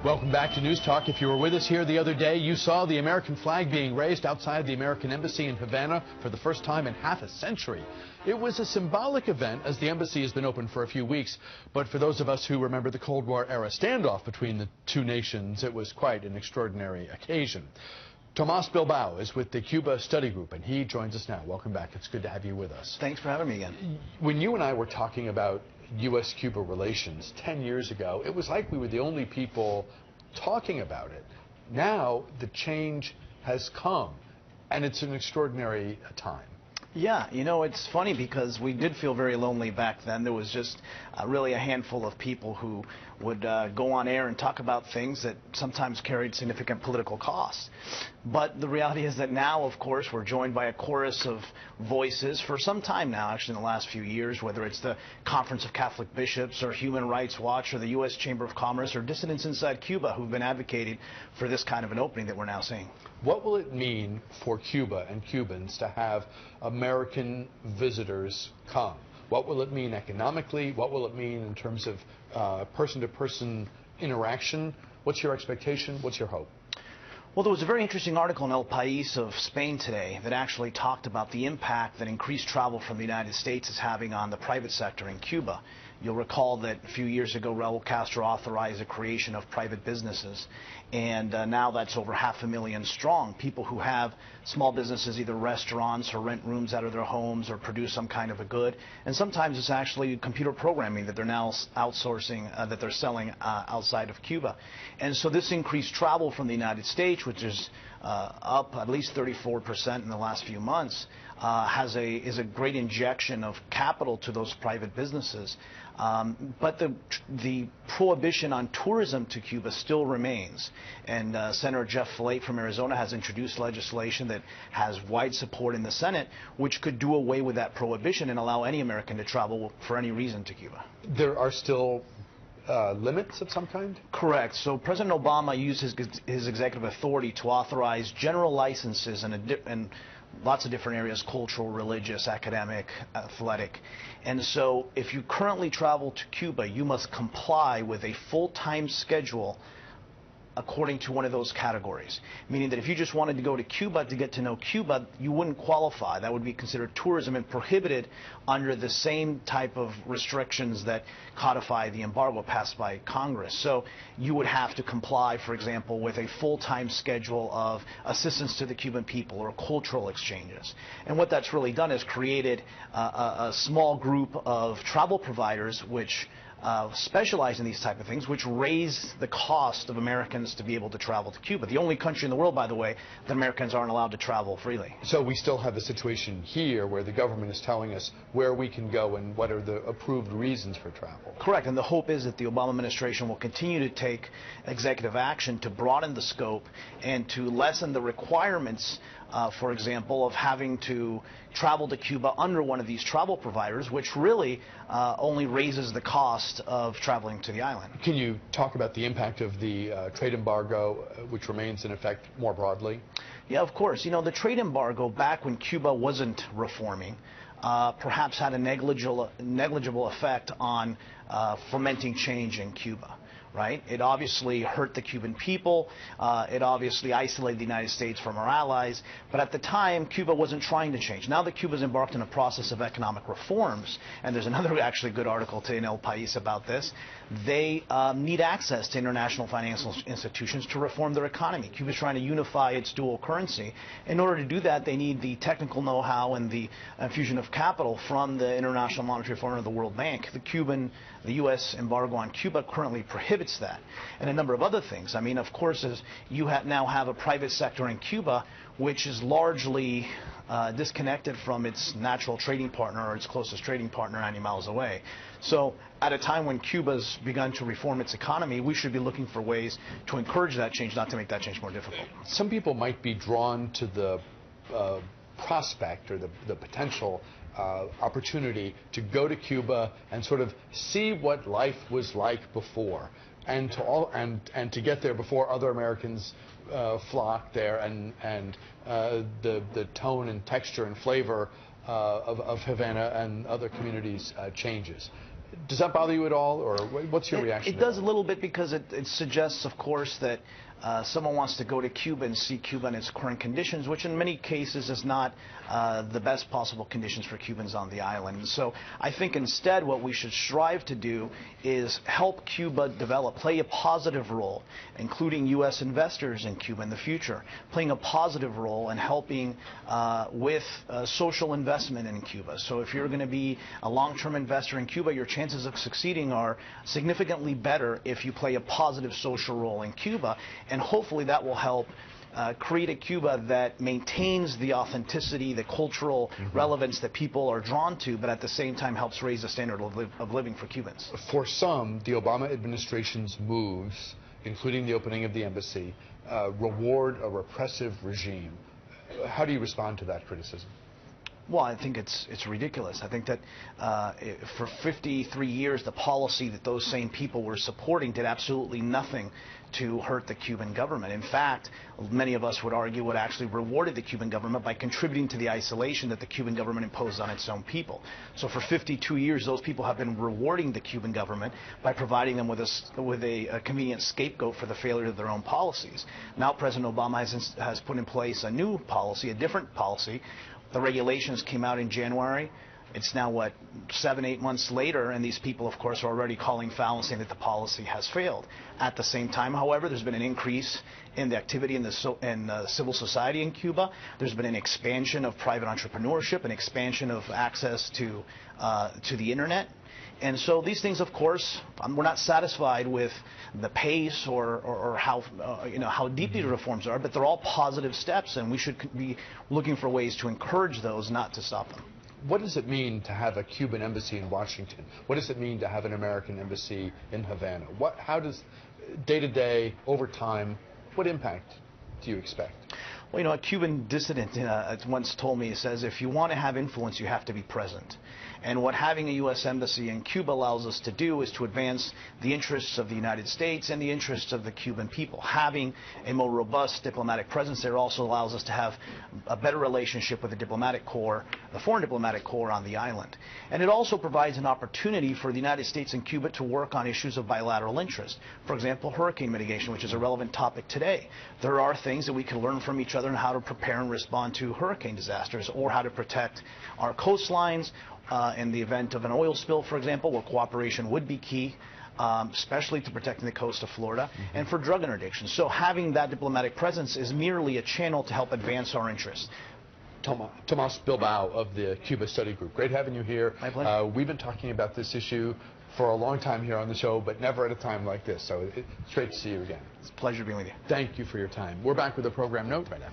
Welcome back to News Talk. If you were with us here the other day, you saw the American flag being raised outside the American Embassy in Havana for the first time in half a century. It was a symbolic event, as the embassy has been open for a few weeks. But for those of us who remember the Cold War era standoff between the two nations, it was quite an extraordinary occasion. Tomas Bilbao is with the Cuba Study Group, and he joins us now. Welcome back. It's good to have you with us. Thanks for having me again. When you and I were talking about U.S.-Cuba relations 10 years ago, it was like we were the only people talking about it. Now the change has come, and it's an extraordinary time. Yeah, you know, it's funny because we did feel very lonely back then. There was just really a handful of people who would go on air and talk about things that sometimes carried significant political costs. But the reality is that now, of course, we're joined by a chorus of voices for some time now, actually in the last few years, whether it's the Conference of Catholic Bishops or Human Rights Watch or the U.S. Chamber of Commerce or dissidents inside Cuba who've been advocating for this kind of an opening that we're now seeing. What will it mean for Cuba and Cubans to have American visitors come? What will it mean economically? What will it mean in terms of person-to-person interaction? What's your expectation? What's your hope? Well, there was a very interesting article in El País of Spain today that actually talked about the impact that increased travel from the United States is having on the private sector in Cuba. You'll recall that a few years ago, Raul Castro authorized the creation of private businesses, and now that's over 500,000 strong. People who have small businesses, either restaurants or rent rooms out of their homes or produce some kind of a good, and sometimes it's actually computer programming that they're now outsourcing, that they're selling outside of Cuba. And so this increased travel from the United States, which is up at least 34% in the last few months, is a great injection of capital to those private businesses. But the prohibition on tourism to Cuba still remains. And Senator Jeff Flake from Arizona has introduced legislation that has wide support in the Senate, which could do away with that prohibition and allow any American to travel for any reason to Cuba. There are still limits of some kind? Correct. So President Obama used his executive authority to authorize general licenses in lots of different areas: cultural, religious, academic, athletic. And so if you currently travel to Cuba, you must comply with a full-time schedule according to one of those categories, meaning that if you just wanted to go to Cuba to get to know Cuba, you wouldn't qualify. That would be considered tourism and prohibited under the same type of restrictions that codify the embargo passed by Congress. So you would have to comply, for example, with a full-time schedule of assistance to the Cuban people or cultural exchanges. And what that's really done is created a small group of travel providers which specialize in these type of things, which raise the cost of Americans to be able to travel to Cuba. The only country in the world, by the way, that Americans aren't allowed to travel freely. So we still have the situation here where the government is telling us where we can go and what are the approved reasons for travel. Correct, and the hope is that the Obama administration will continue to take executive action to broaden the scope and to lessen the requirements, for example, of having to travel to Cuba under one of these travel providers, which really only raises the cost of traveling to the island. Can you talk about the impact of the trade embargo, which remains in effect more broadly? Yeah, of course. You know, the trade embargo back when Cuba wasn't reforming perhaps had a negligible effect on fomenting change in Cuba. Right? It obviously hurt the Cuban people. It obviously isolated the United States from our allies. But at the time, Cuba wasn't trying to change. Now that Cuba's embarked on a process of economic reforms, and there's another actually good article today in El País about this, they need access to international financial institutions to reform their economy. Cuba's trying to unify its dual currency. In order to do that, they need the technical know-how and the infusion of capital from the International Monetary Fund or the World Bank. The U.S. embargo on Cuba currently prohibits that, and a number of other things. I mean, of course, as you now have a private sector in Cuba which is largely disconnected from its natural trading partner or its closest trading partner 90 miles away. So at a time when Cuba's begun to reform its economy, we should be looking for ways to encourage that change, not to make that change more difficult. Some people might be drawn to the prospect or the potential opportunity to go to Cuba and sort of see what life was like before, and to get there before other Americans flock there, and the tone and texture and flavor of Havana and other communities changes. Does that bother you at all, or what's your reaction? It does a little bit, because it suggests, of course, that someone wants to go to Cuba and see Cuba in its current conditions, which in many cases is not the best possible conditions for Cubans on the island. And so I think instead what we should strive to do is help Cuba develop, play a positive role, including U.S. investors in Cuba in the future, playing a positive role in helping with social investment in Cuba. So if you're going to be a long-term investor in Cuba, your chances of succeeding are significantly better if you play a positive social role in Cuba, and hopefully that will help create a Cuba that maintains the authenticity, the cultural relevance that people are drawn to, but at the same time helps raise the standard of living for Cubans. For some, the Obama administration's moves, including the opening of the embassy, reward a repressive regime. How do you respond to that criticism? Well, I think it's ridiculous. I think that for 53 years, the policy that those same people were supporting did absolutely nothing to hurt the Cuban government. In fact, many of us would argue what actually rewarded the Cuban government by contributing to the isolation that the Cuban government imposed on its own people. So for 52 years, those people have been rewarding the Cuban government by providing them with a convenient scapegoat for the failure of their own policies. Now President Obama has put in place a new policy, a different policy. The regulations came out in January. It's now, 7-8 months later, and these people, of course, are already calling foul and saying that the policy has failed. At the same time, however, there's been an increase in the activity in civil society in Cuba. There's been an expansion of private entrepreneurship, an expansion of access to the Internet. And so these things, of course, we're not satisfied with the pace or how deep these reforms are, but they're all positive steps, and we should be looking for ways to encourage those, not to stop them. What does it mean to have a Cuban embassy in Washington? What does it mean to have an American embassy in Havana? How does, day to day, over time, what impact do you expect? Well, a Cuban dissident once told me, he says, if you want to have influence, you have to be present. And what having a U.S. embassy in Cuba allows us to do is to advance the interests of the United States and the interests of the Cuban people. Having a more robust diplomatic presence there also allows us to have a better relationship with the diplomatic corps, the foreign diplomatic corps on the island. And it also provides an opportunity for the United States and Cuba to work on issues of bilateral interest. For example, hurricane mitigation, which is a relevant topic today. There are things that we can learn from each other on how to prepare and respond to hurricane disasters, or how to protect our coastlines, in the event of an oil spill, for example, where cooperation would be key, especially to protecting the coast of Florida, and for drug interdiction. So having that diplomatic presence is merely a channel to help advance our interests. Tomas Bilbao of the Cuba Study Group, great having you here. My pleasure. We've been talking about this issue for a long time here on the show, but never at a time like this. So it's great to see you again. It's a pleasure being with you. Thank you for your time. We're back with a program note right now.